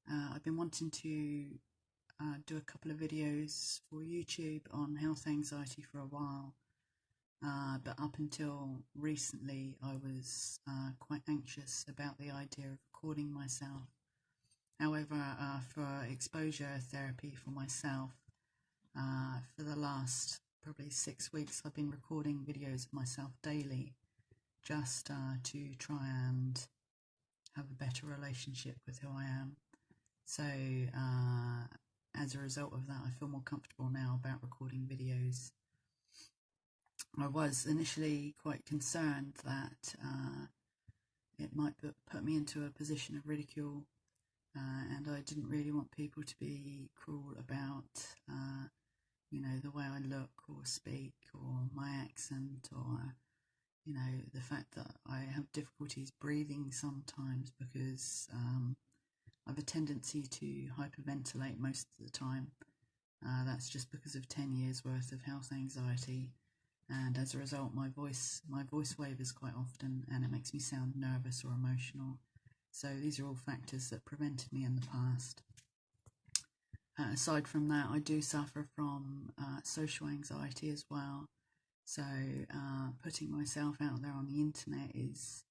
I've been wanting to do a couple of videos for YouTube on health anxiety for a while, but up until recently I was quite anxious about the idea of recording myself. However, for exposure therapy for myself, for the last probably 6 weeks I've been recording videos of myself daily, just to try and have a better relationship with who I am. So as a result of that, I feel more comfortable now about recording videos. I was initially quite concerned that it might put me into a position of ridicule, and I didn't really want people to be cruel about the way I look or speak or my accent, or the fact that I have difficulties breathing sometimes because I have a tendency to hyperventilate most of the time. That's just because of 10 years worth of health anxiety, and as a result my voice wavers quite often, and it makes me sound nervous or emotional. So these are all factors that prevented me in the past. Aside from that, I do suffer from social anxiety as well. So putting myself out there on the internet is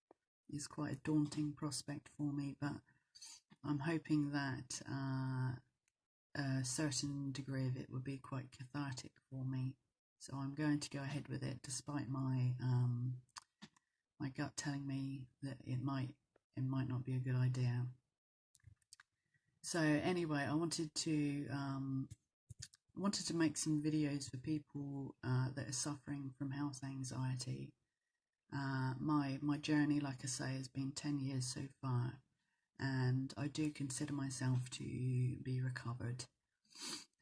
quite a daunting prospect for me, but I'm hoping that a certain degree of it would be quite cathartic for me. So I'm going to go ahead with it, despite my my gut telling me that it might not be a good idea. So anyway, I wanted to make some videos for people that are suffering from health anxiety. My journey, like I say, has been 10 years so far, and I do consider myself to be recovered.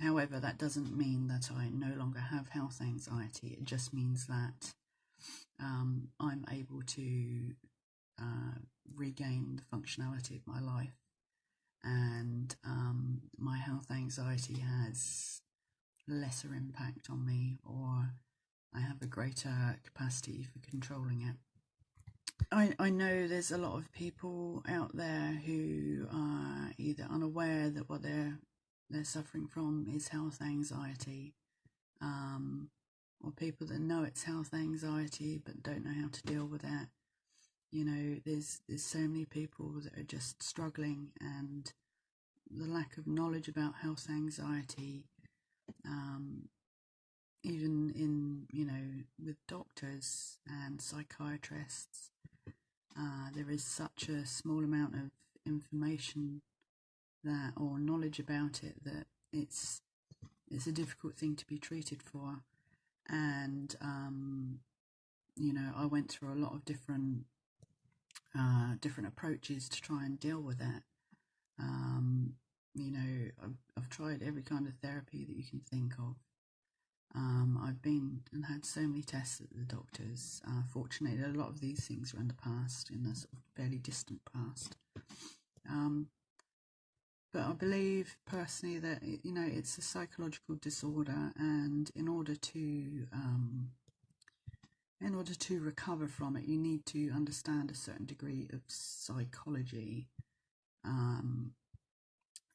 However, that doesn't mean that I no longer have health anxiety. It just means that I'm able to regain the functionality of my life, and my health anxiety has lesser impact on me, or I have a greater capacity for controlling it. I know there's a lot of people out there who are either unaware that what they're suffering from is health anxiety, or people that know it's health anxiety but don't know how to deal with it. There's so many people that are just struggling, and the lack of knowledge about health anxiety, even in with doctors and psychiatrists, there is such a small amount of information or knowledge about it that it's a difficult thing to be treated for. And I went through a lot of different approaches to try and deal with it. I've tried every kind of therapy that you can think of. I've been and had so many tests at the doctors. Fortunately, a lot of these things were in the past, in the sort of fairly distant past. But I believe personally that it's a psychological disorder, and in order to recover from it, you need to understand a certain degree of psychology,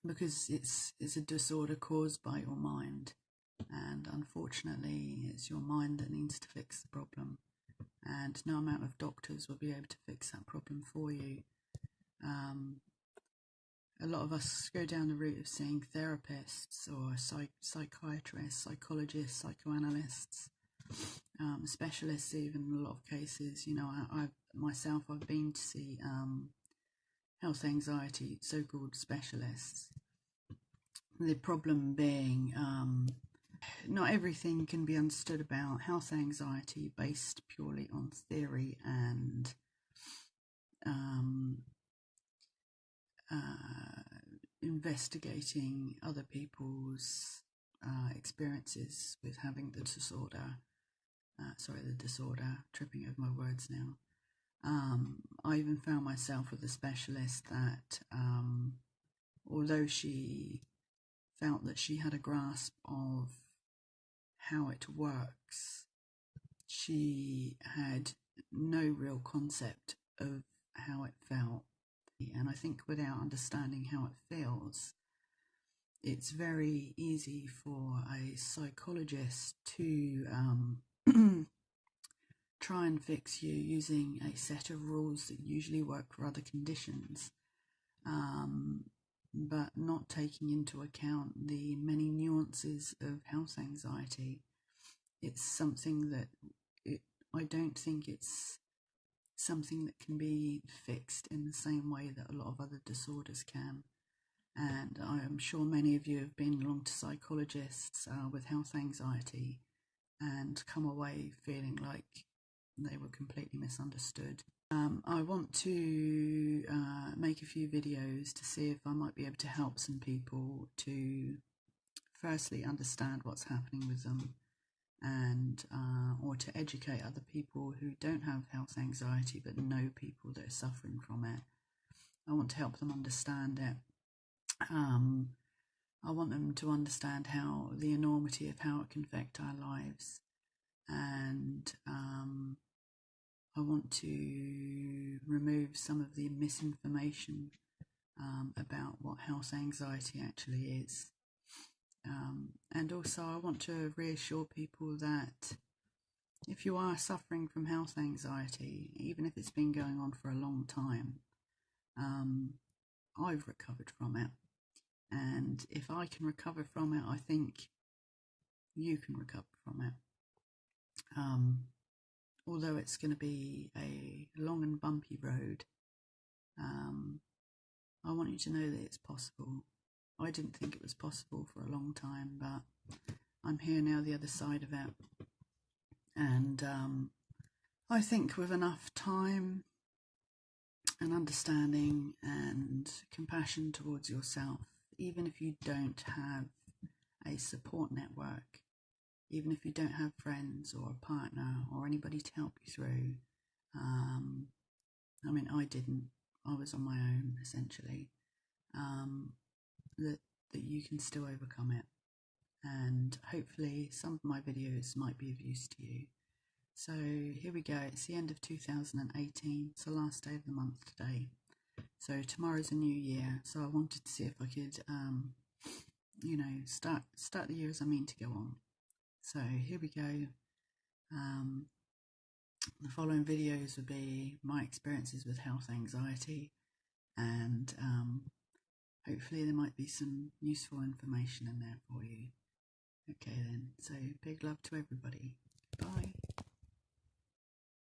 because it's a disorder caused by your mind. And unfortunately, it's your mind that needs to fix the problem, and no amount of doctors will be able to fix that problem for you. A lot of us go down the route of seeing therapists or psychiatrists, psychologists, psychoanalysts, specialists even in a lot of cases. I've been to see health anxiety so-called specialists. The problem being not everything can be understood about health anxiety based purely on theory and investigating other people's experiences with having the disorder. Tripping over my words now. I even found myself with a specialist that, although she felt that she had a grasp of how it works, she had no real concept of how it felt. And I think without understanding how it feels, because it's very easy for a psychologist to try and fix you using a set of rules that usually work for other conditions, but not taking into account the many nuances of health anxiety. It's something that I don't think it's something that can be fixed in the same way that a lot of other disorders can. And I am sure many of you have been along to psychologists with health anxiety and come away feeling like they were completely misunderstood. I want to make a few videos to see if I might be able to help some people to firstly understand what's happening with them, and or to educate other people who don't have health anxiety but know people that are suffering from it. I want to help them understand it. I want them to understand how the enormity of how it can affect our lives, and I want to remove some of the misinformation about what health anxiety actually is. And also I want to reassure people that if you are suffering from health anxiety, even if it's been going on for a long time, I've recovered from it. And if I can recover from it, I think you can recover from it. Although it's going to be a long and bumpy road, I want you to know that it's possible. I didn't think it was possible for a long time, but I'm here now, the other side of it. And I think with enough time and understanding and compassion towards yourself, even if you don't have a support network, even if you don't have friends or a partner or anybody to help you through, I mean, I didn't. I was on my own, essentially. That you can still overcome it. And hopefully some of my videos might be of use to you. So here we go. It's the end of 2018. It's the last day of the month today. So tomorrow's a new year. So I wanted to see if I could, start the year as I mean to go on. So here we go. The following videos will be my experiences with health anxiety, and hopefully there might be some useful information in there for you. Okay then, so big love to everybody. Bye.